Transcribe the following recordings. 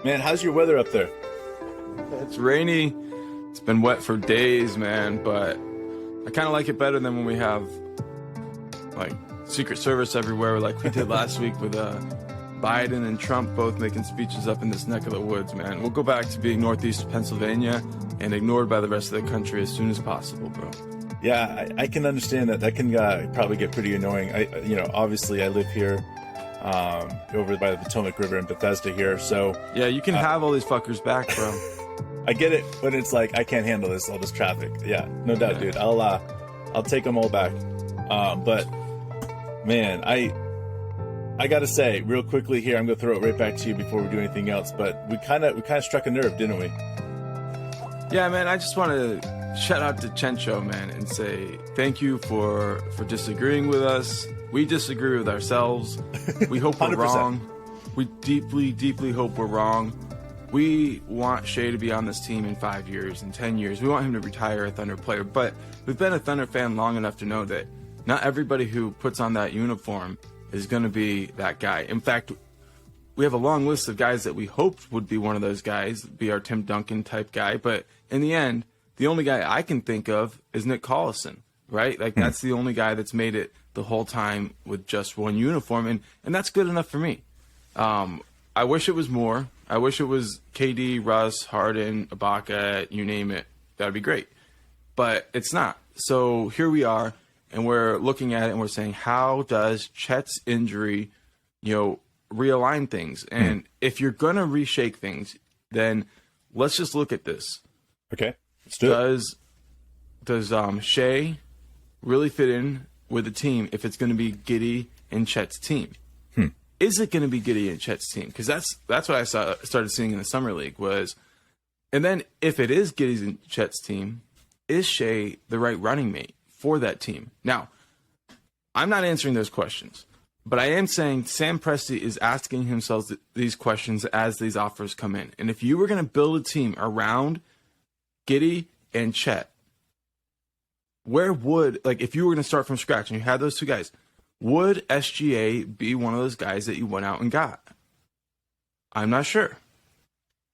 Man, how's your weather up there? It's rainy. It's been wet for days, man, but I kind of like it better than when we have like Secret Service everywhere like we did last week with Biden and Trump both making speeches up in this neck of the woods, man. We'll go back to being Northeast Pennsylvania and ignored by the rest of the country as soon as possible, bro. Yeah, I can understand that. That can probably get pretty annoying. Obviously I live here over by the Potomac River in Bethesda here, so... Yeah, you can have all these fuckers back, bro. I get it when it's like, I can't handle all this traffic. Yeah, no doubt, dude. I'll take them all back. But, man, I gotta say, real quickly here, I'm gonna throw it right back to you before we do anything else, but we kind of struck a nerve, didn't we? Yeah, man, I just want to shout out to Chencho, man, and say thank you for disagreeing with us. We disagree with ourselves. We hope we're 100%. wrong. We deeply, deeply hope we're wrong. We want Shai to be on this team in 5 years, in 10 years. We want him to retire a Thunder player, but we've been a Thunder fan long enough to know that not everybody who puts on that uniform is going to be that guy. In fact, we have a long list of guys that we hoped would be one of those guys, be our Tim Duncan type guy, but in the end, the only guy I can think of is Nick Collison, right? Like, that's the only guy that's made it the whole time with just one uniform, and that's good enough for me. I wish it was more. I wish it was KD, Russ, Harden, Ibaka, you name it. That would be great. But it's not. So here we are, and we're looking at it, and we're saying, how does Chet's injury, realign things? And if you're going to reshake things, then let's just look at this. Okay, let's do it. Does Shai really fit in with the team if it's going to be Giddey and Chet's team? Is it going to be Giddey and Chet's team? Because that's what I started seeing in the summer league was, and then if it is Giddey's and Chet's team, is Shai the right running mate for that team? Now, I'm not answering those questions, but I am saying Sam Presti is asking himself these questions as these offers come in. And if you were going to build a team around Giddey and Chet, where would, if you were going to start from scratch and you had those two guys, would SGA be one of those guys that you went out and got? I'm not sure.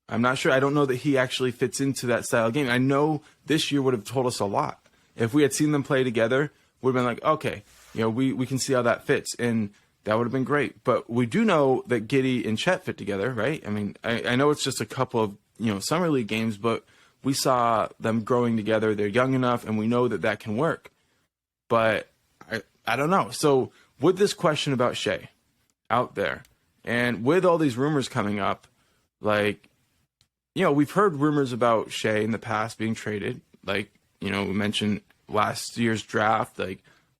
I don't know that he actually fits into that style of game. I know this year would have told us a lot. If we had seen them play together, we'd have been like, okay, we can see how that fits, and that would have been great. But we do know that Giddey and Chet fit together, right? I mean, I know it's just a couple of, summer league games, but we saw them growing together. They're young enough, and we know that can work. But I don't know. So with this question about Shai out there, and with all these rumors coming up, we've heard rumors about Shai in the past being traded. We mentioned last year's draft,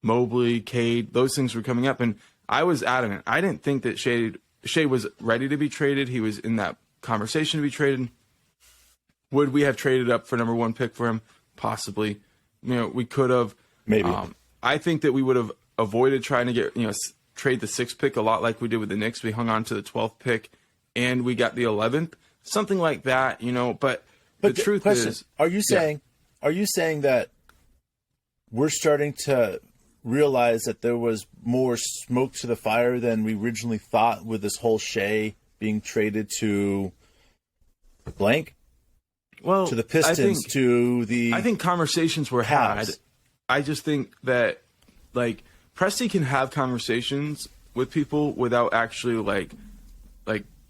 Mobley, Cade, those things were coming up. And I was adamant. I didn't think that Shai was ready to be traded. He was in that conversation to be traded. Would we have traded up for number 1 pick for him? Possibly. We could have. Maybe. I think that we would have avoided trying to get, trade the 6th pick a lot like we did with the Knicks. We hung on to the 12th pick and we got the 11th, something like that, but the truth is, are you saying that we're starting to realize that there was more smoke to the fire than we originally thought with this whole Shai being traded to blank? Well, to the Pistons, I think conversations were had. I just think that, Presti can have conversations with people without actually,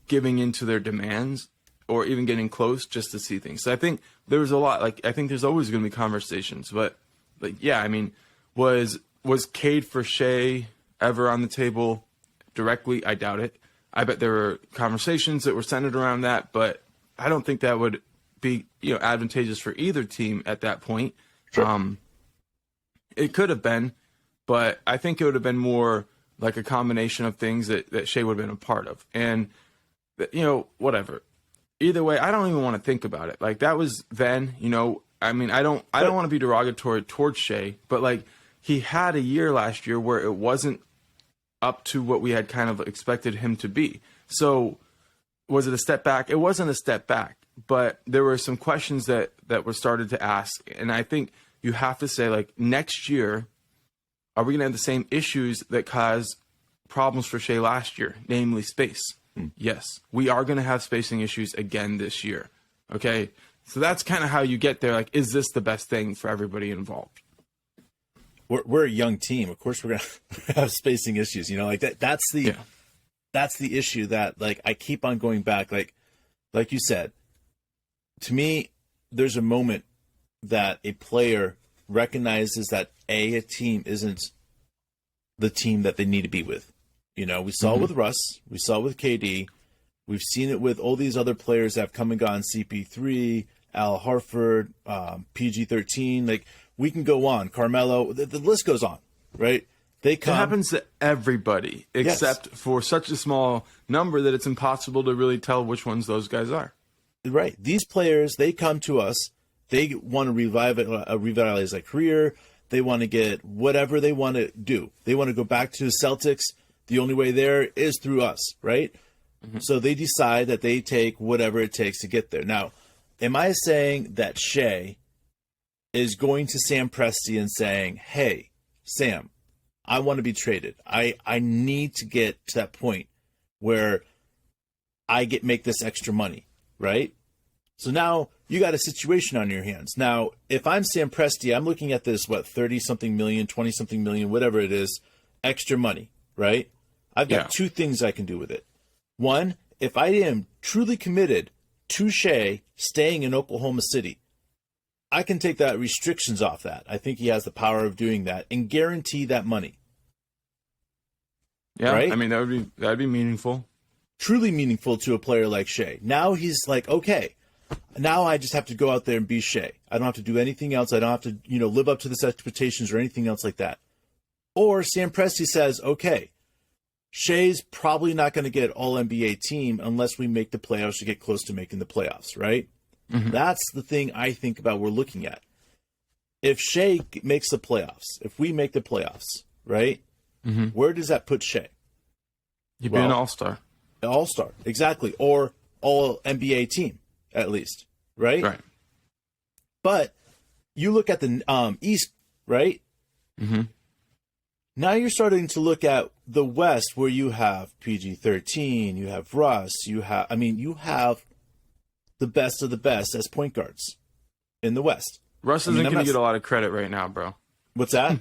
giving into their demands or even getting close just to see things. So I think there was a lot, I think there's always going to be conversations. But, yeah, I mean, was Cade for Shai ever on the table directly? I doubt it. I bet there were conversations that were centered around that, but I don't think that would be advantageous for either team at that point. Sure. It could have been, but I think it would have been more like a combination of things that Shai would have been a part of. And whatever. Either way, I don't even want to think about it. That was then, I mean, I don't want to be derogatory towards Shai, but he had a year last year where it wasn't up to what we had kind of expected him to be. So was it a step back? It wasn't a step back, but there were some questions that were started to ask. And I think you have to say, next year, are we going to have the same issues that caused problems for Shai last year, namely space? Yes, we are going to have spacing issues again this year. Okay, so that's kind of how you get there. Like, is this the best thing for everybody involved? We're a young team. Of course, we're gonna have spacing issues. You know, like that. That's the issue that like I keep on going back. Like you said, to me, there's a moment that a player recognizes that a team isn't the team that they need to be with. You know, we saw it with Russ, we saw it with KD, we've seen it with all these other players that have come and gone, CP3, Al Harford, PG-13, like we can go on, Carmelo, the list goes on, right? They come. It happens to everybody except for such a small number that it's impossible to really tell which ones those guys are. Right. These players, they come to us, they want to revitalize their career, they want to get whatever they want to do. They want to go back to the Celtics. The only way there is through us, right? So they decide that they take whatever it takes to get there. Now, am I saying that Shai is going to Sam Presti and saying, hey, Sam, I want to be traded. I need to get to that point where I make this extra money, right? So now you got a situation on your hands. Now, if I'm Sam Presti, I'm looking at this, 30-something million, 20-something million, whatever it is, extra money, right? I've got two things I can do with it. One, if I am truly committed to Shai staying in Oklahoma City, I can take that restrictions off that. I think he has the power of doing that and guarantee that money. Yeah, right? I mean, that'd be meaningful. Truly meaningful to a player like Shai. Now he's like, okay, now I just have to go out there and be Shai. I don't have to do anything else. I don't have to, live up to the expectations or anything else like that. Or Sam Presti says, okay, Shai's probably not going to get all-NBA team unless we make the playoffs or get close to making the playoffs, right? That's the thing I think about we're looking at. If Shai makes the playoffs, if we make the playoffs, right, where does that put Shai? You'd be an all-star. An all-star, exactly. Or all-NBA team, at least, right? Right. But you look at the East, right? Now you're starting to look at the West where you have PG-13, you have Russ, you have the best of the best as point guards in the West. Russ isn't going to get a lot of credit right now, bro. What's that?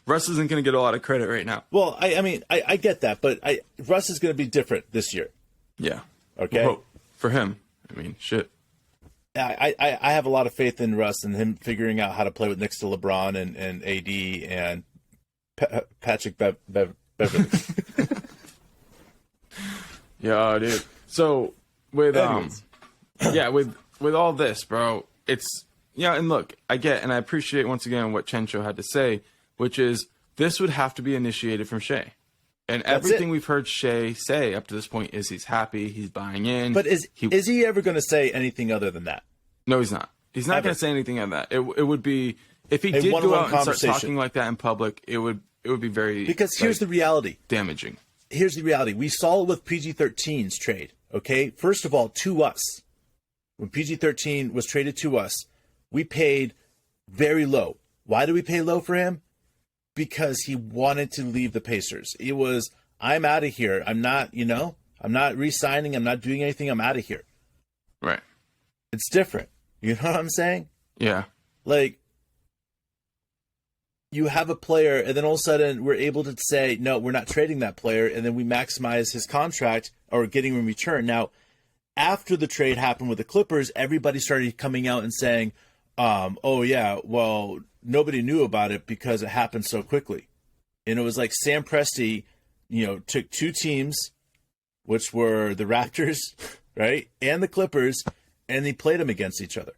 Russ isn't going to get a lot of credit right now. Well, I get that, but Russ is going to be different this year. Yeah. Okay. Well, for him, shit. I have a lot of faith in Russ and him figuring out how to play with next to LeBron and AD and Patrick Beverly. Yeah, dude. So with with all this, bro, it's and look, I get and I appreciate once again what Chencho had to say, which is this would have to be initiated from Shai. And everything we've heard Shai say up to this point is he's happy, he's buying in. But is he ever going to say anything other than that? No, he's not. He's not going to say anything on that. It would be if he did go out and start talking like that in public, it would be very here's the reality. Damaging. Here's the reality. We saw it with PG-13's trade, okay? First of all, to us. When PG-13 was traded to us, we paid very low. Why did we pay low for him? Because he wanted to leave the Pacers. It was, I'm out of here. I'm not re-signing. I'm not doing anything. I'm out of here. Right. It's different. You know what I'm saying? Yeah. Like, you have a player, and then all of a sudden we're able to say, no, we're not trading that player, and then we maximize his contract or getting him in return. Now, after the trade happened with the Clippers, everybody started coming out and saying, oh, yeah, well, nobody knew about it because it happened so quickly. And it was like Sam Presti, took two teams, which were the Raptors, right, and the Clippers, and they played them against each other.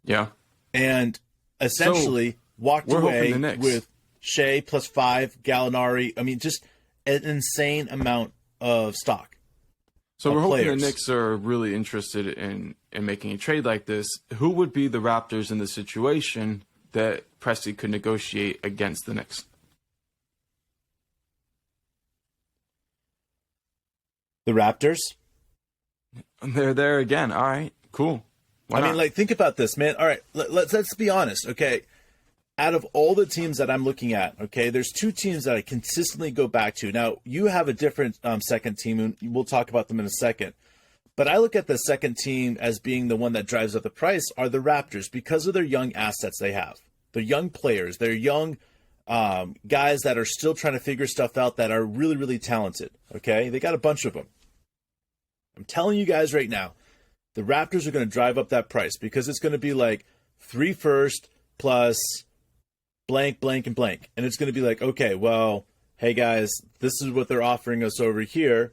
Yeah. And essentially walked away with Shai plus 5, Gallinari. Just an insane amount of stock. So we're hoping the Knicks are really interested in making a trade like this. Who would be the Raptors in the situation that Presti could negotiate against the Knicks? The Raptors? They're there again. All right, cool. Why not? Think about this, man. All right, let's be honest, okay? out of all the teams that I'm looking at, okay, there's two teams that I consistently go back to. Now, you have a different second team, and we'll talk about them in a second. But I look at the second team as being the one that drives up the price are the Raptors because of their young assets they have. They're young players. They're young guys that are still trying to figure stuff out that are really, really talented, okay? They got a bunch of them. I'm telling you guys right now, the Raptors are going to drive up that price because it's going to be like 3 first plus blank, blank, and blank. And it's going to be like, okay, well, hey guys, this is what they're offering us over here.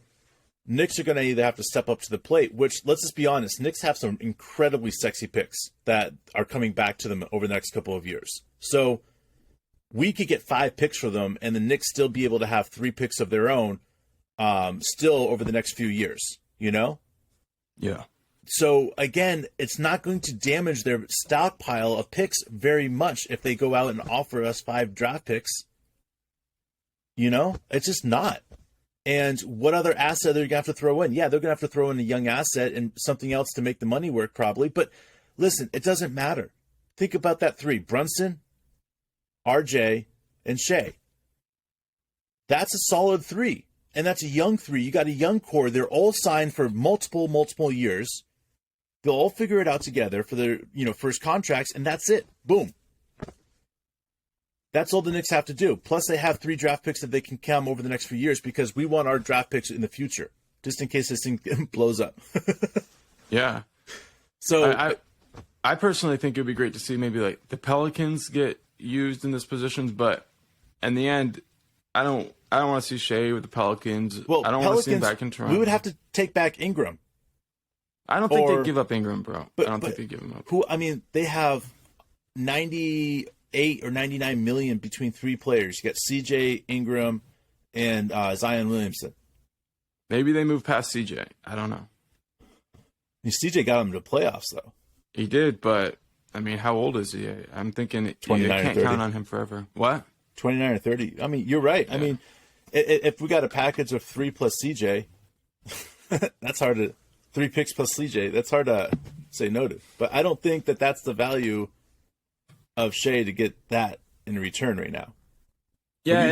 Knicks are going to either have to step up to the plate, which, let's just be honest, Knicks have some incredibly sexy picks that are coming back to them over the next couple of years. So we could get 5 picks for them, and the Knicks still be able to have 3 picks of their own still over the next few years, you know? Yeah. So, again, it's not going to damage their stockpile of picks very much if they go out and offer us 5 draft picks. You know? It's just not. And what other asset are they going to have to throw in? Yeah, they're going to have to throw in a young asset and something else to make the money work probably. But listen, it doesn't matter. Think about that 3. Brunson, RJ, and Shai. That's a solid 3. And that's a young 3. You got a young core. They're all signed for multiple years. They'll all figure it out together for their, first contracts, and that's it. Boom. That's all the Knicks have to do. Plus, they have 3 draft picks that they can come over the next few years because we want our draft picks in the future, just in case this thing blows up. Yeah. So I personally think it would be great to see maybe like the Pelicans get used in this position, but in the end, I don't want to see Shai with the Pelicans. Well, I don't want to see him back in Toronto. We would have to take back Ingram. I don't think they'd give up Ingram, bro. I don't think they'd give him up. They have 98 or 99 million between 3 players. You got CJ, Ingram, and Zion Williamson. Maybe they move past CJ. I don't know. CJ got him to the playoffs, though. He did, but, I mean, how old is he? I'm thinking you can't count on him forever. What? 29 or 30. I mean, you're right. Yeah. I mean, if we got a package of 3 plus CJ, that's hard to... 3 picks plus CJ, that's hard to say no to. But I don't think that that's the value of Shai to get that in return right now. Yeah,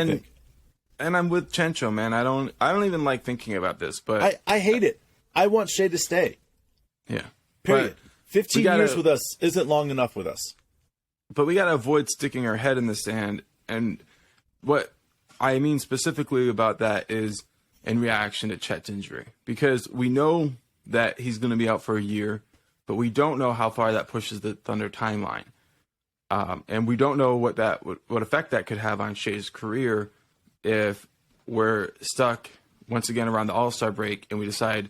and I'm with Chencho, man. I don't even like thinking about this, but I hate it. I want Shai to stay. Yeah. Period. 15 years with us isn't long enough with us. But we got to avoid sticking our head in the sand. And what I mean specifically about that is in reaction to Chet's injury. Because we know that he's going to be out for a year, but we don't know how far that pushes the Thunder timeline. And we don't know what effect that could have on Shai's career if we're stuck once again around the All-Star break and we decide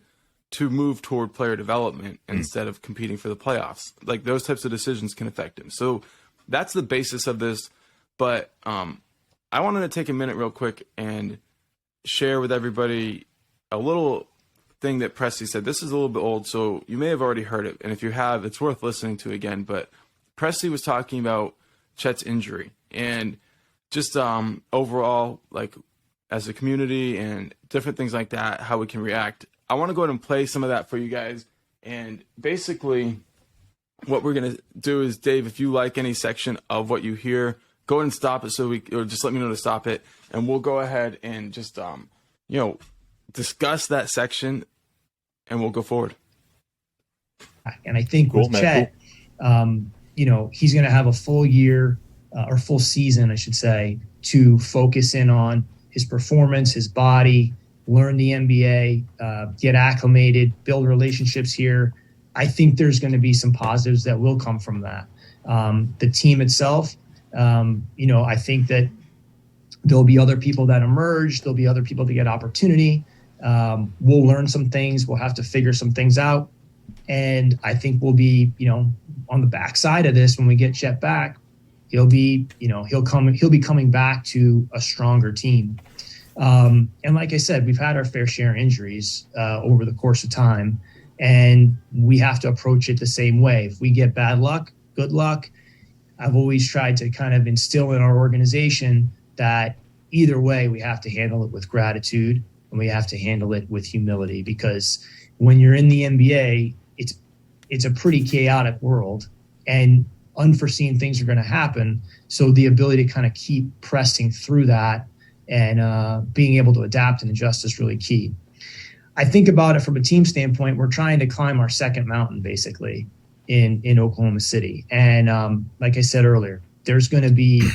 to move toward player development instead of competing for the playoffs. Like, those types of decisions can affect him. So that's the basis of this. But I wanted to take a minute real quick and share with everybody a little thing that Presti said. This is a little bit old, so you may have already heard it. And if you have, it's worth listening to again. But Presti was talking about Chet's injury and just overall, like, as a community and different things like that, how we can react. I want to go ahead and play some of that for you guys. And basically, what we're going to do is, Dave, if you like any section of what you hear, go ahead and stop it or just let me know to stop it. And we'll go ahead and just, discuss that section, and we'll go forward. And I think with Chet, he's going to have a full year or full season, I should say, to focus in on his performance, his body, learn the NBA, get acclimated, build relationships here. I think there's going to be some positives that will come from that. The team itself, I think that there'll be other people that emerge. There'll be other people that get opportunity. We'll learn some things. We'll have to figure some things out. And I think we'll be, on the backside of this, when we get Chet back, he'll be coming back to a stronger team. And like I said, we've had our fair share of injuries over the course of time, and we have to approach it the same way. If we get bad luck, good luck. I've always tried to kind of instill in our organization that either way, we have to handle it with gratitude and we have to handle it with humility, because when you're in the NBA, it's a pretty chaotic world, and unforeseen things are going to happen. So the ability to kind of keep pressing through that and being able to adapt and adjust is really key. I think about it from a team standpoint. We're trying to climb our second mountain, basically, in Oklahoma City. And like I said earlier, there's going to be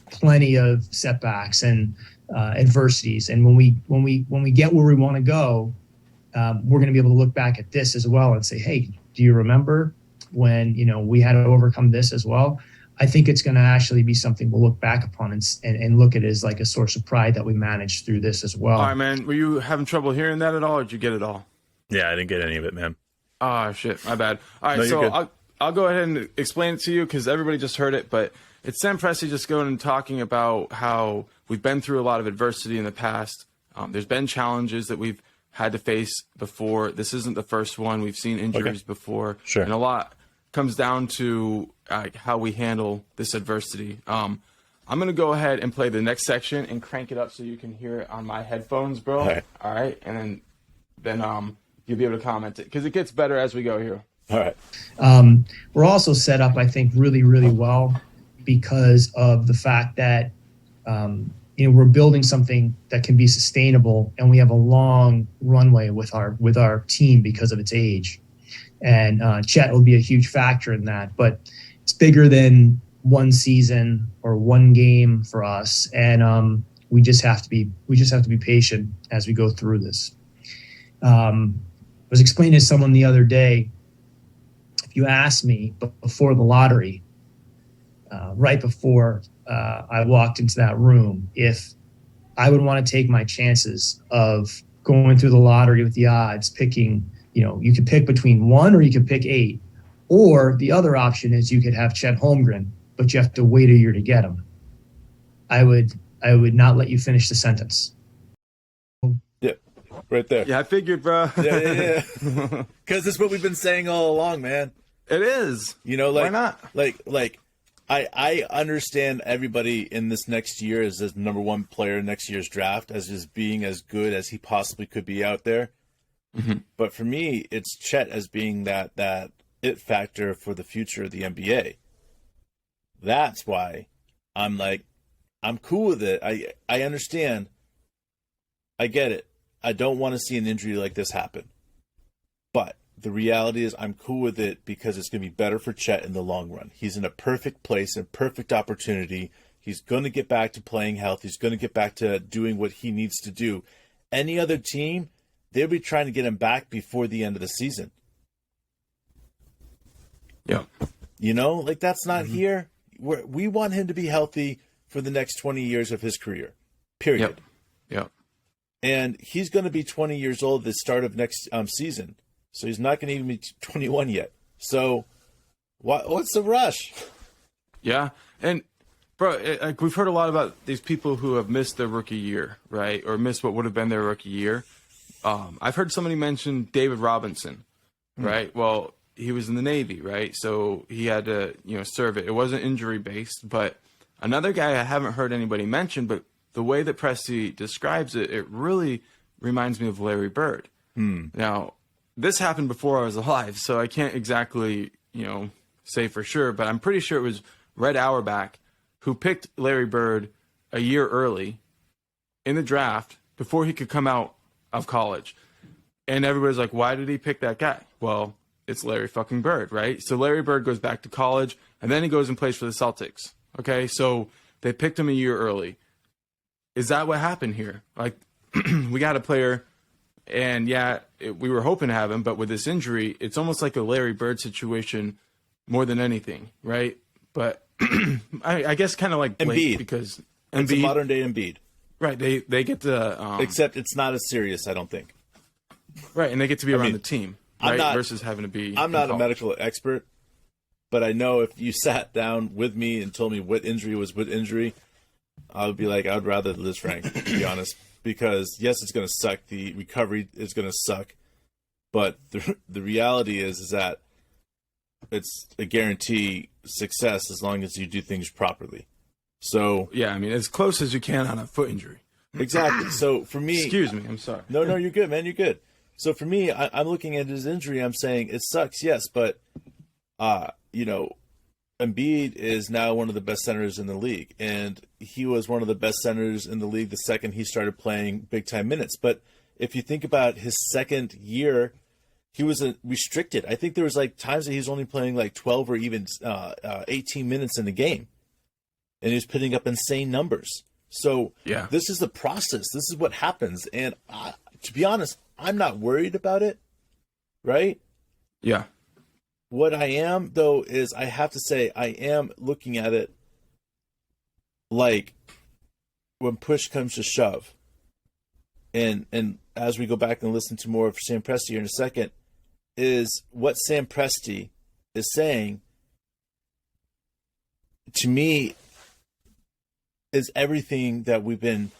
plenty of setbacks and adversities. And when we get where we want to go, we're going to be able to look back at this as well and say, hey, do you remember when, we had to overcome this as well? I think it's going to actually be something we'll look back upon and look at it as like a source of pride that we managed through this as well. All right, man. Were you having trouble hearing that at all, or did you get it all? Yeah, I didn't get any of it, man. Oh, shit. My bad. All right, so I'll go ahead and explain it to you because everybody just heard it, but it's Sam Presti just going and talking about how we've been through a lot of adversity in the past. There's been challenges that we've had to face before. This isn't the first one. We've seen injuries before. Sure. And a lot comes down to how we handle this adversity. I'm going to go ahead and play the next section and crank it up so you can hear it on my headphones, bro. All right. And then you'll be able to comment it because it gets better as we go here. All right. We're also set up, I think, really, really well because of the fact that, we're building something that can be sustainable, and we have a long runway with our team because of its age. And Chet will be a huge factor in that, but it's bigger than one season or one game for us. And we just have to be patient as we go through this. I was explaining to someone the other day, if you asked me before the lottery, right before I walked into that room, if I would want to take my chances of going through the lottery with the odds, picking, you could pick between 1 or you could pick 8. Or the other option is you could have Chet Holmgren, but you have to wait a year to get him. I would not let you finish the sentence. Yeah, right there. Yeah, I figured, bro. Yeah. Because that's what we've been saying all along, man. It is. Why not? I understand everybody in this next year as the number one player in next year's draft as just being as good as he possibly could be out there. Mm-hmm. But for me, it's Chet as being that it factor for the future of the NBA. That's why I'm cool with it. I understand. I get it. I don't want to see an injury like this happen. But the reality is I'm cool with it because it's going to be better for Chet in the long run. He's in a perfect place, a perfect opportunity. He's going to get back to playing health. He's going to get back to doing what he needs to do. Any other team, they'll be trying to get him back before the end of the season. Yeah. That's not here. We want him to be healthy for the next 20 years of his career, period. Yep. And he's going to be 20 years old at the start of next season. So he's not going to even be 21 yet. So what's the rush? Yeah. And, bro, we've heard a lot about these people who have missed their rookie year, right? Or missed what would have been their rookie year. I've heard somebody mention David Robinson, right? Well, he was in the Navy, right? So he had to, serve it. It wasn't injury-based. But another guy I haven't heard anybody mention, but the way that Presti describes it, it really reminds me of Larry Bird. Now, this happened before I was alive, so I can't exactly, say for sure, but I'm pretty sure it was Red Auerbach who picked Larry Bird a year early in the draft before he could come out of college. And everybody's like, why did he pick that guy? Well, it's Larry fucking Bird, right? So Larry Bird goes back to college, and then he goes and plays for the Celtics. Okay, so they picked him a year early. Is that what happened here? We got a player... And we were hoping to have him, but with this injury, it's almost like a Larry Bird situation more than anything, right? But I guess kind of like Blake Embiid, because it's a modern day Embiid, right? They get to except it's not as serious, I don't think. Right, and they get to be around the team, right? Versus having to be. I'm not a medical expert, but I know if you sat down with me and told me what injury was what injury, I would be like, I'd rather Liz Frank, to be honest. Because, yes, it's going to suck. The recovery is going to suck. But the reality is that it's a guarantee success as long as you do things properly. So yeah, I mean, as close as you can on a foot injury. Exactly. So for me... Excuse me. I'm sorry. No, you're good, man. You're good. So for me, I'm looking at his injury. I'm saying it sucks, yes. But, Embiid is now one of the best centers in the league, and he was one of the best centers in the league the second he started playing big-time minutes. But if you think about his second year, he was restricted. I think there was like times that he was only playing like 12 or even 18 minutes in the game, and he was putting up insane numbers. So this is the process. This is what happens. And to be honest, I'm not worried about it, right? Yeah. What I am, though, is I have to say I am looking at it like when push comes to shove. And as we go back and listen to more of Sam Presti here in a second, is what Sam Presti is saying to me is everything that we've been,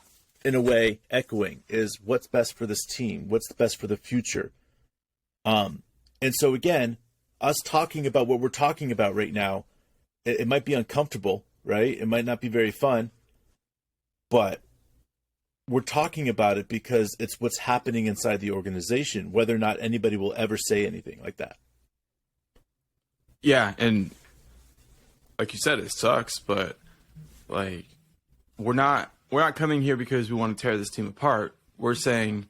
in a way, echoing, is what's best for this team, what's best for the future. And so, again, us talking about what we're talking about right now, it might be uncomfortable, right? It might not be very fun, but we're talking about it because it's what's happening inside the organization, whether or not anybody will ever say anything like that. Yeah, and like you said, it sucks, but like we're not coming here because we want to tear this team apart. We're saying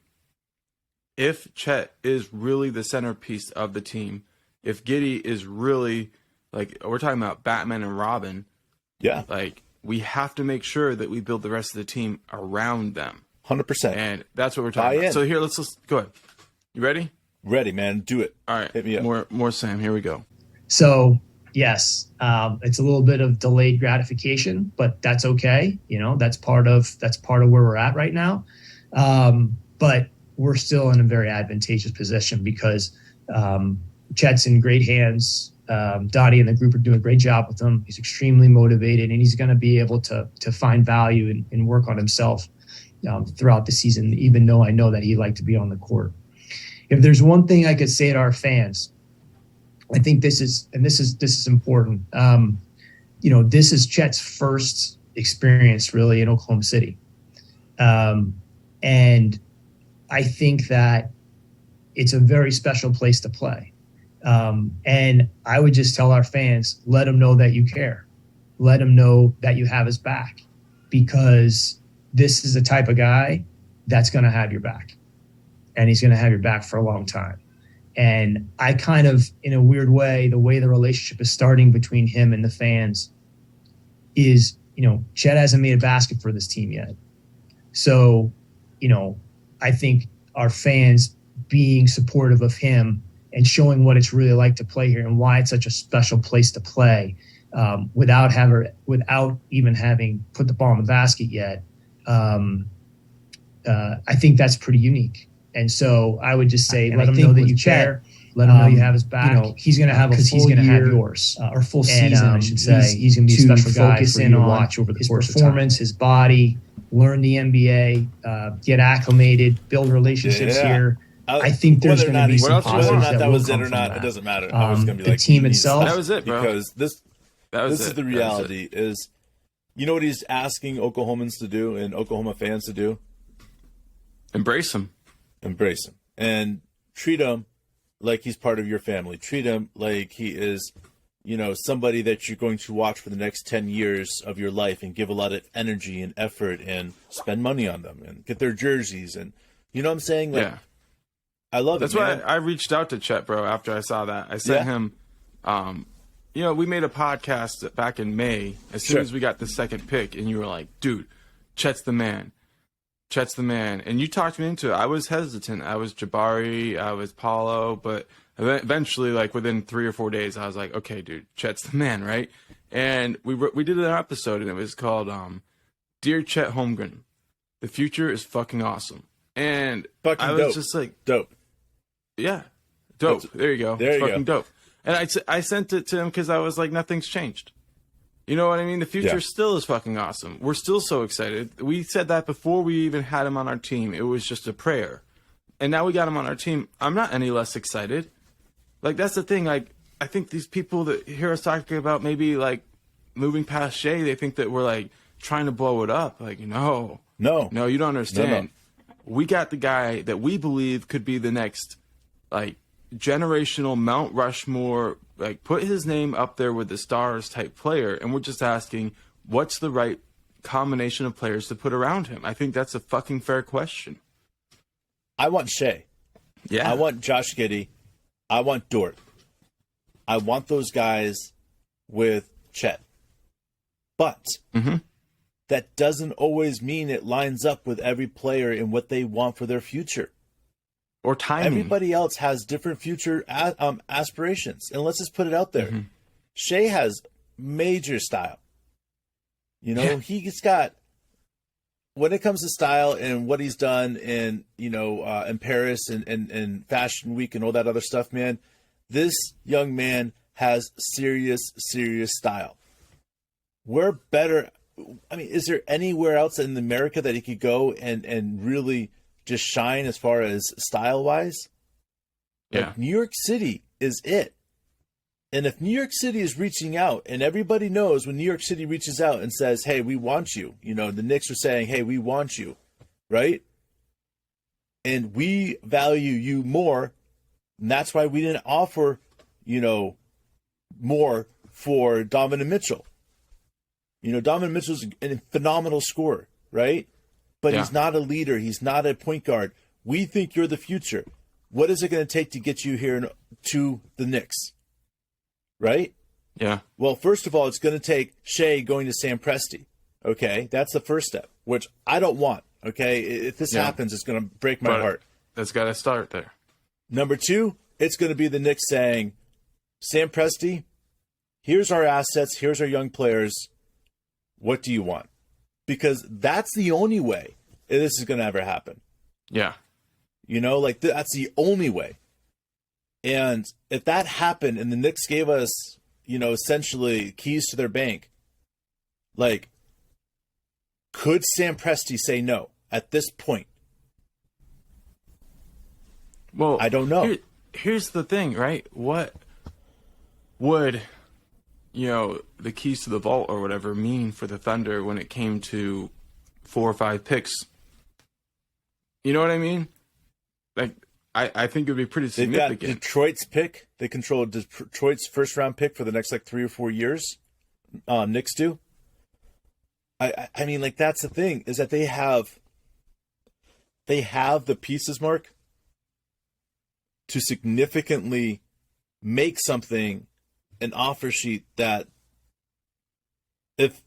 if Chet is really the centerpiece of the team, if Giddey is really, like, we're talking about Batman and Robin, like, we have to make sure that we build the rest of the team around them. 100%. And that's what we're talking about. So here, let's go ahead. You ready? Ready, man. Do it. All right. Hit me up. More Sam. Here we go. So, yes, it's a little bit of delayed gratification, but that's okay. You know, that's part of where we're at right now. But we're still in a very advantageous position because Chet's in great hands. Dottie and the group are doing a great job with him. He's extremely motivated, and he's going to be able to find value and work on himself throughout the season, even though I know that he'd like to be on the court. If there's one thing I could say to our fans, I think this is important. This is Chet's first experience really in Oklahoma City. And I think that it's a very special place to play. And I would just tell our fans, let them know that you care. Let them know that you have his back, because this is the type of guy that's going to have your back, and he's going to have your back for a long time. And I kind of, in a weird way, the way the relationship is starting between him and the fans is, Chet hasn't made a basket for this team yet. So, I think our fans being supportive of him and showing what it's really like to play here and why it's such a special place to play, without even having put the ball in the basket yet, I think that's pretty unique. And so I would just say, let him know that you care. Let him know you have his back. He's going to have a full year, have yours, or full season, I should say. He's going to be a special guy for you to watch over the course of time. His performance, his body, learn the NBA, get acclimated, build relationships here. I think there's going to be some positives. Whether or not that was it or not, it doesn't matter. I was going to be like, the team itself. That was it, bro. Because this is the reality. Is what he's asking Oklahomans to do and Oklahoma fans to do? Embrace him. Embrace him. And treat him like he's part of your family. Treat him like he is, somebody that you're going to watch for the next 10 years of your life, and give a lot of energy and effort and spend money on them and get their jerseys. And you know what I'm saying? Like, yeah. I love That's it. That's why I reached out to Chet, bro, after I saw that. I sent him, we made a podcast back in May as soon as we got the second pick, and you were like, dude, Chet's the man. Chet's the man. And you talked me into it. I was hesitant. I was Jabari. I was Paulo. But eventually, like within 3 or 4 days, I was like, okay, dude, Chet's the man, right? And we did an episode, and it was called Dear Chet Holmgren, the future is fucking awesome. And fucking I was dope. just like, dope. Yeah, dope. There you go. There it's you fucking go. Dope. And I sent it to him because I was like, nothing's changed. You know what I mean? The future still is fucking awesome. We're still so excited. We said that before we even had him on our team. It was just a prayer. And now we got him on our team. I'm not any less excited. Like, that's the thing. Like, I think these people that hear us talking about maybe, like, moving past Shai, they think that we're, like, trying to blow it up. Like, no, you don't understand. No. We got the guy that we believe could be the next, like, generational Mount Rushmore Like, put his name up there with the stars type player, and we're just asking, what's the right combination of players to put around him? I think that's a fucking fair question. I want Shai. Yeah. I want Josh Giddey. I want Dort. I want those guys with Chet. But that doesn't always mean it lines up with every player and what they want for their future. Or timing. Everybody else has different future aspirations. And let's just put it out there. Shai has major style. You know, he's got, when it comes to style and what he's done in, you know, in Paris and Fashion Week and all that other stuff, man, this young man has serious style. We're better. I mean, is there anywhere else in America that he could go and really just shine as far as style-wise? Yeah. Like, New York City is it. And if New York City is reaching out, and everybody knows when New York City reaches out and says, hey, we want you. You know, the Knicks are saying, hey, we want you. Right? And we value you more. And that's why we didn't offer, you know, more for Donovan Mitchell. You know, Donovan Mitchell's a phenomenal scorer, right? But he's not a leader. He's not a point guard. We think you're the future. What is it going to take to get you here to the Knicks? Right? Yeah. Well, first of all, it's going to take Shai going to Sam Presti. Okay? That's the first step, which I don't want. Okay? If this happens, it's going to break my heart. That's got to start there. Number two, it's going to be the Knicks saying, Sam Presti, here's our assets. Here's our young players. What do you want? Because that's the only way this is going to ever happen. Yeah. You know, like that's the only way. And if that happened and the Knicks gave us, you know, essentially keys to their bank, like, could Sam Presti say no at this point? Well, I don't know. Here's the thing, right? What would, you know, the keys to the vault or whatever mean for the Thunder when it came to 4 or 5 picks? You know what I mean? Like, I think it would be pretty significant. They've got Detroit's pick. They control Detroit's first round pick for the next like 3 or 4 years. Knicks do. I mean, like, that's the thing, is that they have the pieces, Mark, to significantly make something an offer sheet that if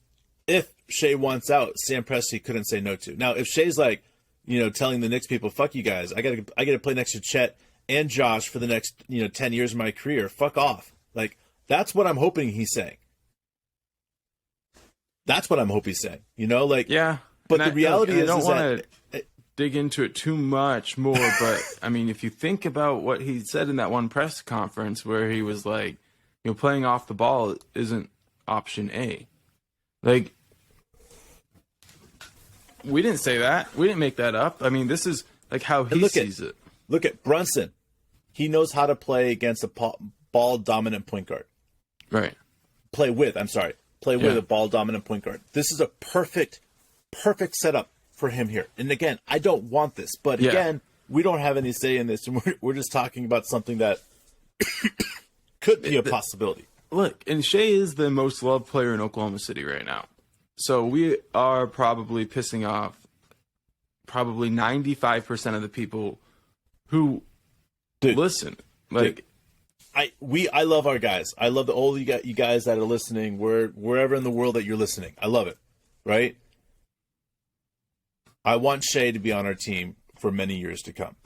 Shai wants out, Sam Presti couldn't say no to. Now, if Shai's like, you know, telling the Knicks people, fuck you guys, I gotta play next to Chet and Josh for the next, you know, 10 years of my career, fuck off. Like, that's what I'm hoping he's saying. That's what I'm hoping he's saying. You know, like, yeah. But the reality is, I don't want to dig into it too much more, but I mean, if you think about what he said in that one press conference where he was like, you know, playing off the ball isn't option A. Like, we didn't say that. We didn't make that up. I mean, this is like how he sees it. Look at Brunson. He knows how to play against a ball-dominant point guard. Right. Play with a ball-dominant point guard. This is a perfect setup for him here. And again, I don't want this. But again, we don't have any say in this. And we're just talking about something that could be a possibility. Look, and Shai is the most loved player in Oklahoma City right now. So we are probably pissing off probably 95% of the people who listen. Like, I love our guys. I love all you guys that are listening, wherever in the world that you're listening. I love it, right? I want Shai to be on our team for many years to come.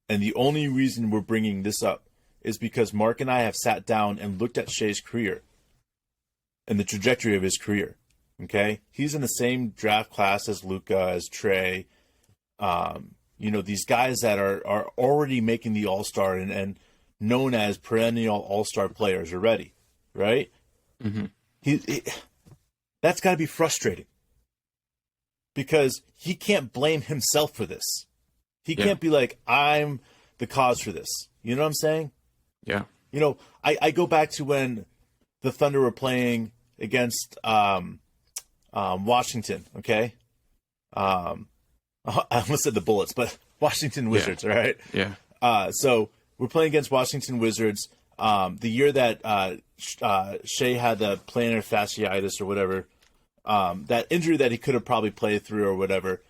And the only reason we're bringing this up is because Mark and I have sat down and looked at Shai's career and the trajectory of his career. Okay? He's in the same draft class as Luka, as Trey. You know, these guys that are already making the All-Star and known as perennial All-Star players already, right? Mm-hmm. That's got to be frustrating because he can't blame himself for this. He can't be like, I'm the cause for this. You know what I'm saying? Yeah. You know, I go back to when the Thunder were playing against Washington, okay? I almost said the Bullets, but Washington Wizards, all right? Yeah. So we're playing against Washington Wizards. The year that Shai had the plantar fasciitis or whatever, that injury that he could have probably played through or whatever.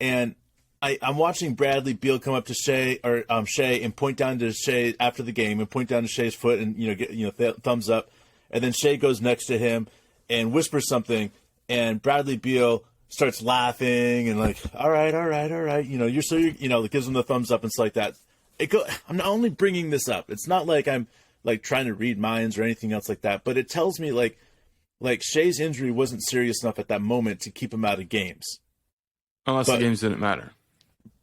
And I'm watching Bradley Beal come up to Shai and point down to Shai after the game and point down to Shai's foot and get thumbs up, and then Shai goes next to him and whispers something, and Bradley Beal starts laughing and like, all right, gives him the thumbs up and stuff like that. I'm not only bringing this up. It's not like I'm like trying to read minds or anything else like that, but it tells me like Shai's injury wasn't serious enough at that moment to keep him out of games. Unless the games didn't matter.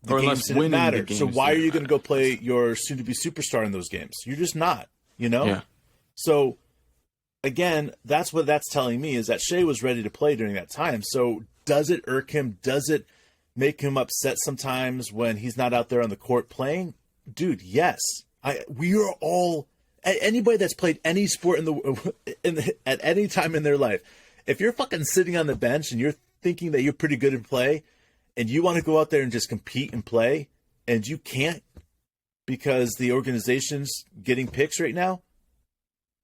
The games didn't matter. So why are you going to go play your soon-to-be superstar in those games? You're just not, Yeah. So, again, that's what that's telling me, is that Shai was ready to play during that time. So does it irk him? Does it make him upset sometimes when he's not out there on the court playing? Dude, yes. We are all... Anybody that's played any sport at any time in their life, if you're fucking sitting on the bench and you're thinking that you're pretty good at play, and you want to go out there and just compete and play, and you can't because the organization's getting picks right now,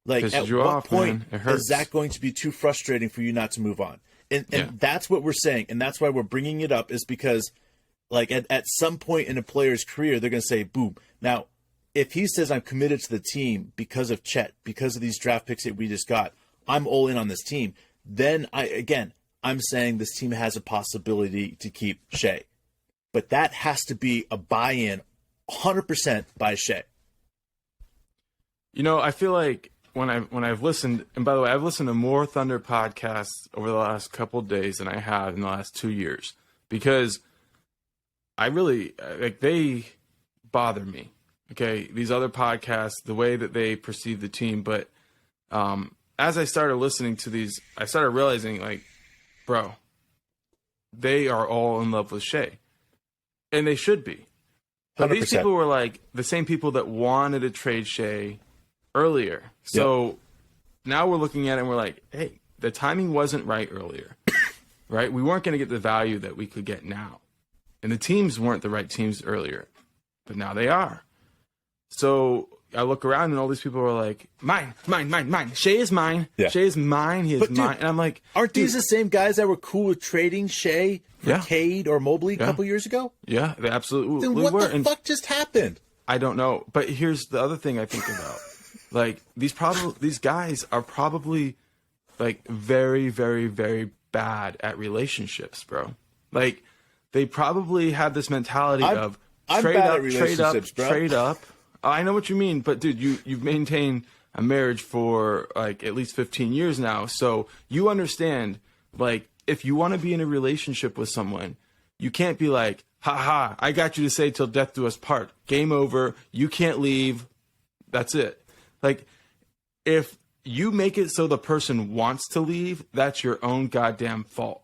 like at what point is that going to be too frustrating for you not to move on? And that's what we're saying, and that's why we're bringing it up, is because like at some point in a player's career, they're going to say, boom. Now, if he says, I'm committed to the team because of Chet, because of these draft picks that we just got, I'm all in on this team, then I'm saying this team has a possibility to keep Shai. But that has to be a buy-in 100% by Shai. I feel like when I've listened, and by the way, I've listened to more Thunder podcasts over the last couple of days than I have in the last 2 years, because I really, they bother me. Okay, these other podcasts, the way that they perceive the team. But as I started listening to these, I started realizing, like, bro, they are all in love with Shai. And they should be. But 100%. These people were like the same people that wanted to trade Shai earlier. So now we're looking at it and we're like, hey, the timing wasn't right earlier. Right? We weren't going to get the value that we could get now. And the teams weren't the right teams earlier. But now they are. So I look around and all these people are like, mine. Shai is mine. Yeah. Shai is mine. He is mine. And I'm like, aren't these the same guys that were cool with trading Shai for Cade or Mobley a couple years ago? Yeah, they absolutely then were. What the fuck just happened? I don't know. But here's the other thing I think about. Like, these guys are probably like very, very, very bad at relationships, bro. Like, they probably have this mentality of trade up. I know what you mean, but dude, you've maintained a marriage for like at least 15 years now, so you understand, like, if you want to be in a relationship with someone, you can't be like, haha, I got you to say till death do us part. Game over. You can't leave. That's it. Like, if you make it so the person wants to leave, that's your own goddamn fault.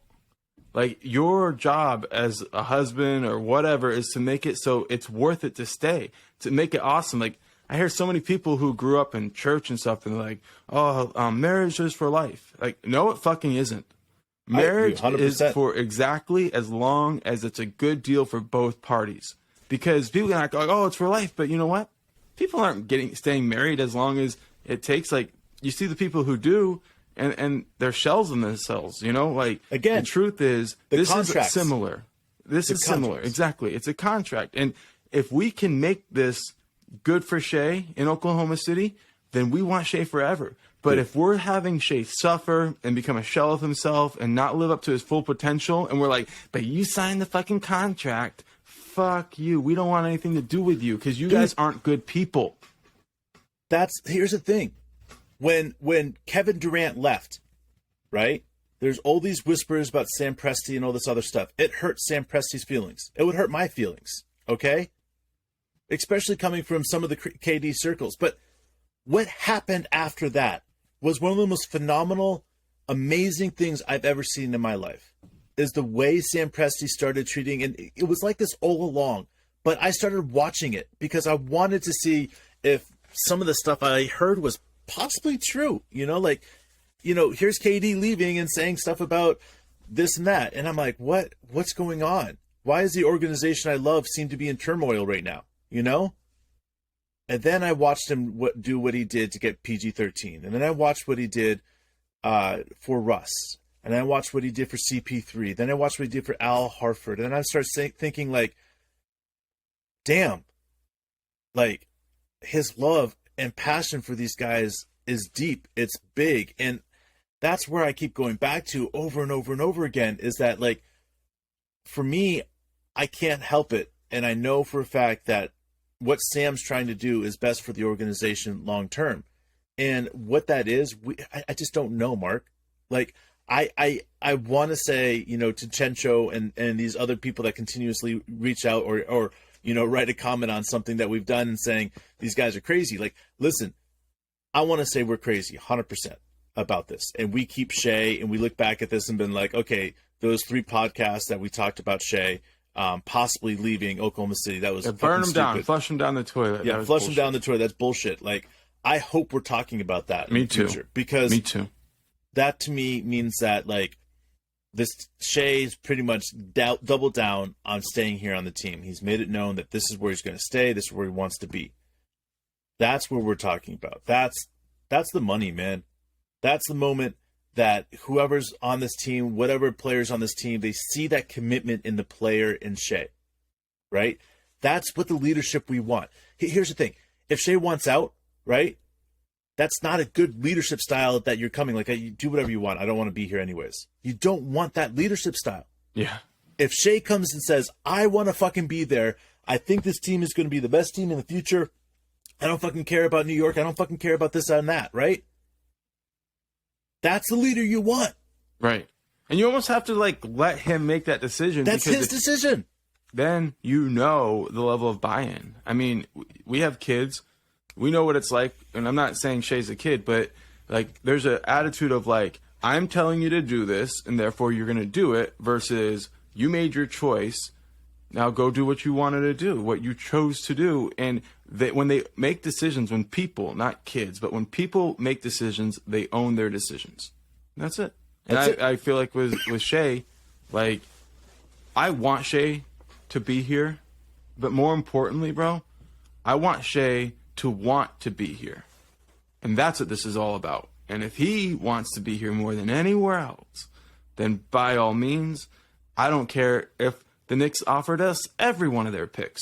Like, your job as a husband or whatever is to make it so it's worth it to stay, to make it awesome. Like, I hear so many people who grew up in church and stuff, and they're like, oh, marriage is for life. Like, no, it fucking isn't. Marriage is for exactly as long as it's a good deal for both parties. Because people are not going, oh, it's for life. But you know what? People aren't staying married as long as it takes. Like, you see the people who do, and they're shells in themselves, like, again, the truth is this is similar. This is similar. Exactly. It's a contract. And if we can make this good for Shai in Oklahoma City, then we want Shai forever. But if we're having Shai suffer and become a shell of himself and not live up to his full potential, and we're like, but you signed the fucking contract, fuck you. We don't want anything to do with you because you guys aren't good people. Here's the thing. When Kevin Durant left, right, there's all these whispers about Sam Presti and all this other stuff. It hurt Sam Presti's feelings. It would hurt my feelings, okay? Especially coming from some of the KD circles. But what happened after that was one of the most phenomenal, amazing things I've ever seen in my life, is the way Sam Presti started treating, and it was like this all along, but I started watching it because I wanted to see if some of the stuff I heard was possibly true, here's KD leaving and saying stuff about this and that. And I'm like, what's going on? Why is the organization I love seem to be in turmoil right now? And then I watched him do what he did to get PG-13. And then I watched what he did for Russ. And then I watched what he did for CP3. Then I watched what he did for Al Horford. And then I started thinking, like, damn, like, his love and passion for these guys is deep. It's big. And that's where I keep going back to over and over and over again, is that, like, for me, I can't help it. And I know for a fact that what Sam's trying to do is best for the organization long term. And what that is, I just don't know, Mark. Like, I want to say, you know, to Chencho and these other people that continuously reach out or you know, write a comment on something that we've done and saying these guys are crazy. Like, listen, I want to say we're crazy 100% about this. And we keep Shai, and we look back at this and been like, okay, those 3 podcasts that we talked about Shai possibly leaving Oklahoma City, that was burn them down, flush them down the toilet. Yeah, flush them down the toilet. That's bullshit. Like, I hope we're talking about that in the future. Because me too. That to me means that, like, this Shai's pretty much doubled down on staying here on the team. He's made it known that this is where he's going to stay. This is where he wants to be. That's what we're talking about. That's the money, man. That's the moment that whoever's on this team, whatever players on this team, they see that commitment in the player in Shai, right? That's what the leadership we want. Here's the thing. If Shai wants out, right, that's not a good leadership style that you're coming. Like, you do whatever you want. I don't want to be here anyways. You don't want that leadership style. Yeah. If Shai comes and says, I want to fucking be there, I think this team is going to be the best team in the future. I don't fucking care about New York. I don't fucking care about this and that, right? That's the leader you want. Right. And you almost have to, like, let him make that decision. That's his decision. Then you know the level of buy-in. I mean, we have kids. We know what it's like. And I'm not saying Shai's a kid, but, like, there's an attitude of, like, I'm telling you to do this, and therefore you're going to do it, versus you made your choice. Now go do what you wanted to do, what you chose to do. And when they make decisions, when people, not kids, but when people make decisions, they own their decisions. And that's it. And I feel like with Shai, like, I want Shai to be here, but more importantly, bro, I want Shai to want to be here. And that's what this is all about. And if he wants to be here more than anywhere else, then by all means, I don't care if the Knicks offered us every one of their picks.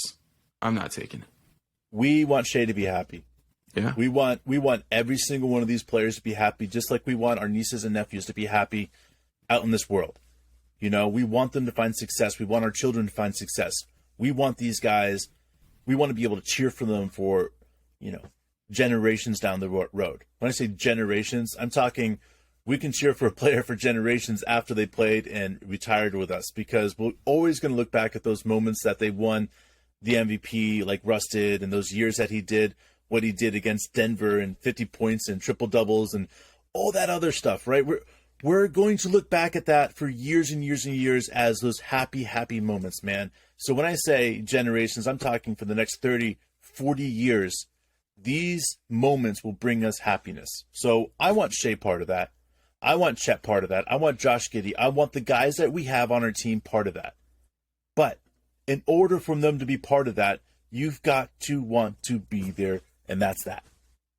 I'm not taking it. We want Shai to be happy. Yeah. We want every single one of these players to be happy, just like we want our nieces and nephews to be happy out in this world. You know, we want them to find success. We want our children to find success. We want these guys, we want to be able to cheer for them for, you know, generations down the road. When I say generations, I'm talking we can cheer for a player for generations after they played and retired with us, because we're always going to look back at those moments that they won the MVP like Russ did, and those years that he did what he did against Denver and 50 points and triple doubles and all that other stuff, right? We're going to look back at that for years and years and years as those happy, happy moments, man. So when I say generations, I'm talking for the next 30, 40 years. These moments will bring us happiness. So I want Shai part of that. I want Chet part of that. I want Josh Giddey. I want the guys that we have on our team part of that. But in order for them to be part of that, you've got to want to be there, and that's that.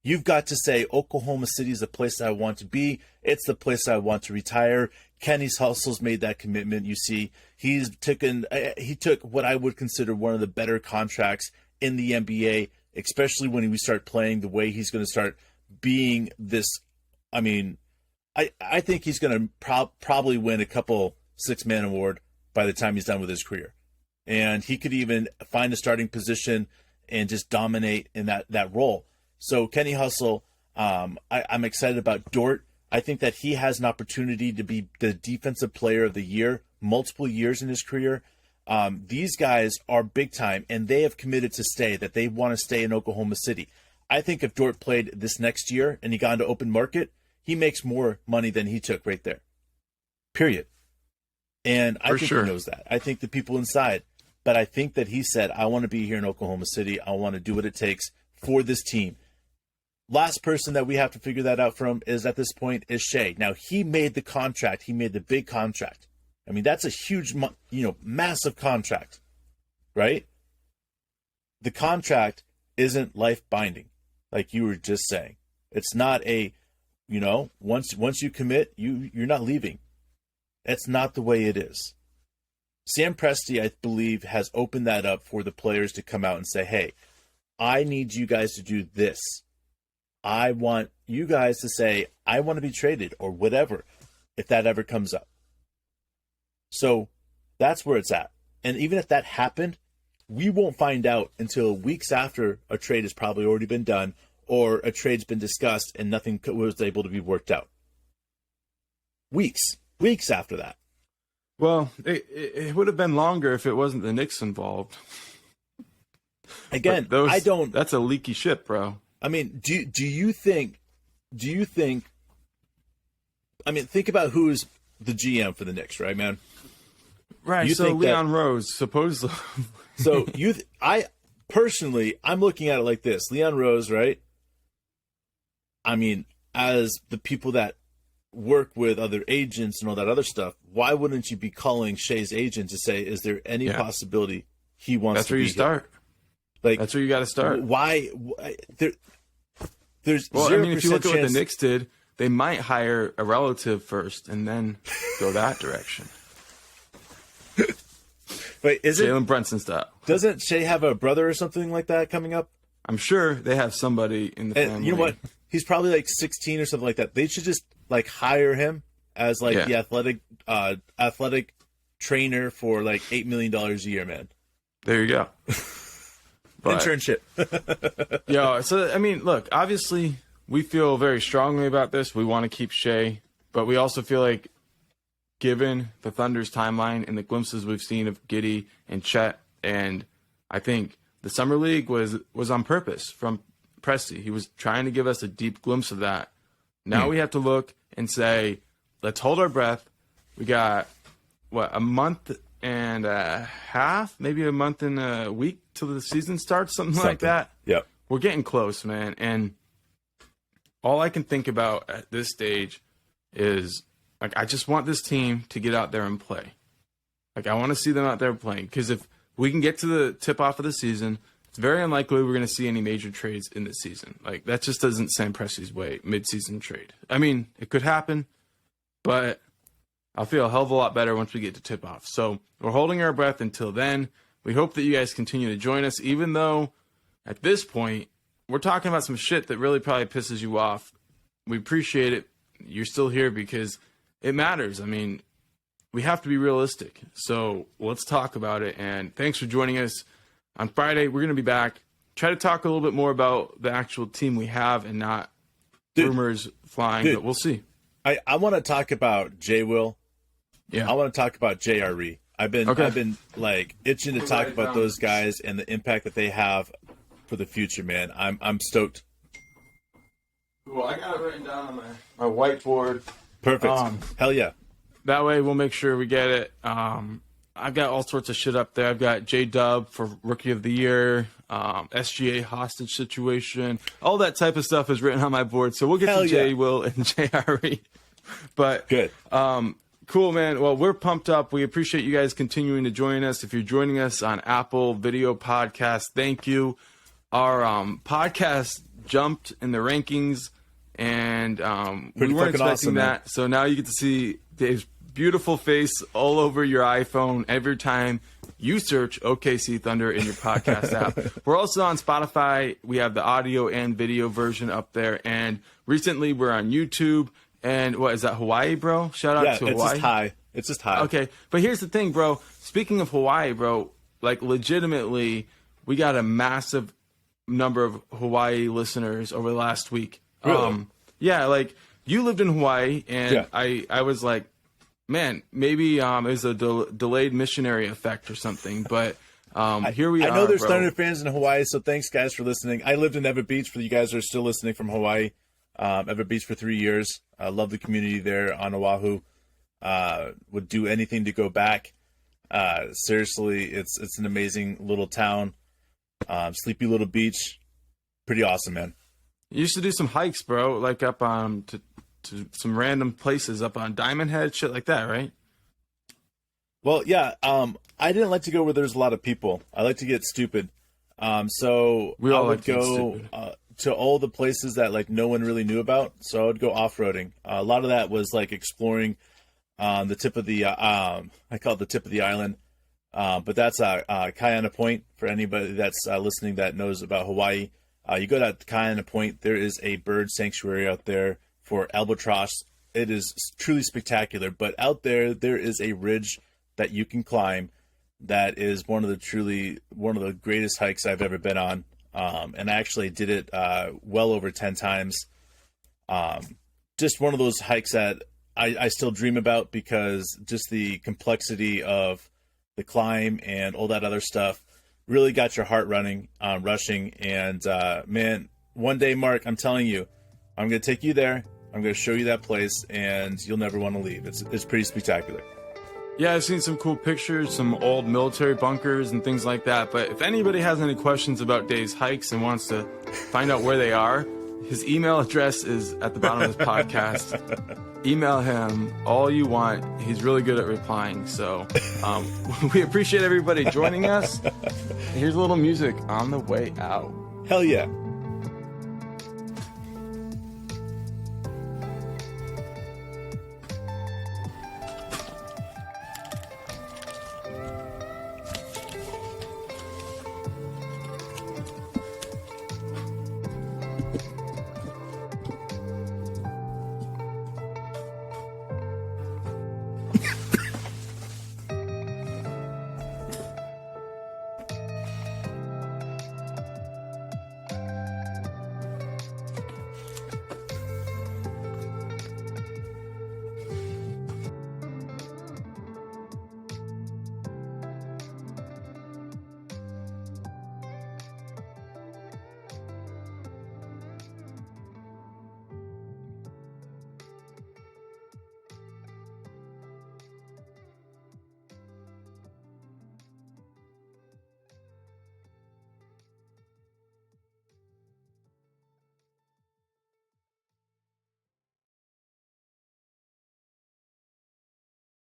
You've got to say, Oklahoma City is the place I want to be. It's the place I want to retire. Kenny's Hustle's made that commitment. You see, he took what I would consider one of the better contracts in the NBA, especially when we start playing the way he's going to start being this. I mean, I think he's going to probably win a couple six-man award by the time he's done with his career. And he could even find a starting position and just dominate in that role. So Kenny Hustle, I'm excited about Dort. I think that he has an opportunity to be the defensive player of the year multiple years in his career. These guys are big time, and they have committed to stay, that they want to stay in Oklahoma City. I think if Dort played this next year and he got into open market, he makes more money than he took right there. Period. And I think he knows that. I think the people inside. But I think that he said, I want to be here in Oklahoma City. I want to do what it takes for this team. Last person that we have to figure that out from is at this point is Shai. Now, he made the contract. He made the big contract. I mean, that's a huge, massive contract, right? The contract isn't life binding, like you were just saying. It's not a, once you commit, you're not leaving. That's not the way it is. Sam Presti, I believe, has opened that up for the players to come out and say, hey, I need you guys to do this. I want you guys to say, I want to be traded or whatever, if that ever comes up. So that's where it's at. And even if that happened, we won't find out until weeks after a trade has probably already been done or a trade's been discussed and nothing was able to be worked out. Weeks after that. Well, it would have been longer if it wasn't the Knicks involved. Again, that's a leaky ship, bro. I mean, do you think, I mean, think about who's the GM for the Knicks, right, man? Right. You so think Leon Rose, supposedly. So I'm looking at it like this. Leon Rose, right? I mean, as the people that work with other agents and all that other stuff, why wouldn't you be calling Shai's agent to say, is there any possibility he wants That's to where be you start. Like, that's where you got to start. Why? There's 0% I mean, if you look at what chance. the Knicks did, they might hire a relative first and then go that direction. Wait, is it Jalen Brunson style? Doesn't Shai have a brother or something like that coming up? I'm sure they have somebody in the family. You know what? He's probably like 16 or something like that. They should just like hire him as like the athletic trainer for like $8 million a year, man. There you go. Internship. So I mean, look, obviously we feel very strongly about this. We want to keep Shai, but we also feel like, given the Thunder's timeline and the glimpses we've seen of Giddey and Chet, and I think the Summer League was on purpose from Presti. He was trying to give us a deep glimpse of that. Now we have to look and say, let's hold our breath. We got, a month and a half, maybe a month and a week till the season starts, something like that. Yep. We're getting close, man. And all I can think about at this stage is, like, I just want this team to get out there and play. Like, I want to see them out there playing. Because if we can get to the tip-off of the season, it's very unlikely we're going to see any major trades in this season. Like, that just doesn't Sam Presti's way, mid-season trade. I mean, it could happen, but I'll feel a hell of a lot better once we get to tip-off. So we're holding our breath until then. We hope that you guys continue to join us, even though at this point, we're talking about some shit that really probably pisses you off. We appreciate it. You're still here because it matters. I mean, we have to be realistic. So let's talk about it. And thanks for joining us. On Friday, we're going to be back. Try to talk a little bit more about the actual team we have and not rumors flying, but we'll see. I want to talk about J Will. Yeah. I want to talk about JRE. I've been like itching to talk about those guys and the impact that they have for the future, man. I'm stoked. Well, I got it written down on my whiteboard. Perfect. Hell yeah. That way we'll make sure we get it. I've got all sorts of shit up there. I've got J-Dub for Rookie of the Year, SGA hostage situation. All that type of stuff is written on my board. So we'll get to J Will and JRE. But good. Cool, man. Well, we're pumped up. We appreciate you guys continuing to join us. If you're joining us on Apple Video Podcast, thank you. Our podcast jumped in the rankings, and we weren't expecting that. Man. So now you get to see Dave's beautiful face all over your iPhone every time you search OKC Thunder in your podcast app. We're also on Spotify. We have the audio and video version up there. And recently we're on YouTube. And what is that, Hawaii, bro? Shout out to Hawaii. It's just high. Okay, but here's the thing, bro. Speaking of Hawaii, bro, like legitimately, we got a massive number of Hawaii listeners over the last week. Really? Yeah, like you lived in Hawaii, and I was like, man, maybe it was a delayed missionary effect or something. But here we are. I know there's bro. Thunder fans in Hawaii, so thanks guys for listening. I lived in Everett Beach. For you guys who are still listening from Hawaii. Everett Beach for 3 years. I love the community there on Oahu. Would do anything to go back. Seriously, it's an amazing little town. Sleepy little beach. Pretty awesome, man. You used to do some hikes, bro, like up to some random places up on Diamond Head, shit like that, right? Well, yeah. I didn't like to go where there's a lot of people. I like to get stupid. So We all I would like being go stupid. to all the places that like no one really knew about. So I would go off-roading. A lot of that was like exploring the tip of the I call it the tip of the island. But that's Kayana Point for anybody that's listening that knows about Hawaii. You go to Kayana Point, there is a bird sanctuary out there for albatross. It is truly spectacular. But out there, there is a ridge that you can climb that is one of the greatest hikes I've ever been on. And I actually did it well over 10 times. Just one of those hikes that I still dream about, because just the complexity of the climb and all that other stuff really got your heart rushing. And man, one day, Mark, I'm telling you, I'm going to take you there. I'm going to show you that place, and you'll never want to leave. It's pretty spectacular. Yeah, I've seen some cool pictures, some old military bunkers and things like that. But if anybody has any questions about Dave's hikes and wants to find out where they are, his email address is at the bottom of this podcast. Email him all you want. He's really good at replying. So we appreciate everybody joining us. Here's a little music on the way out. Hell yeah.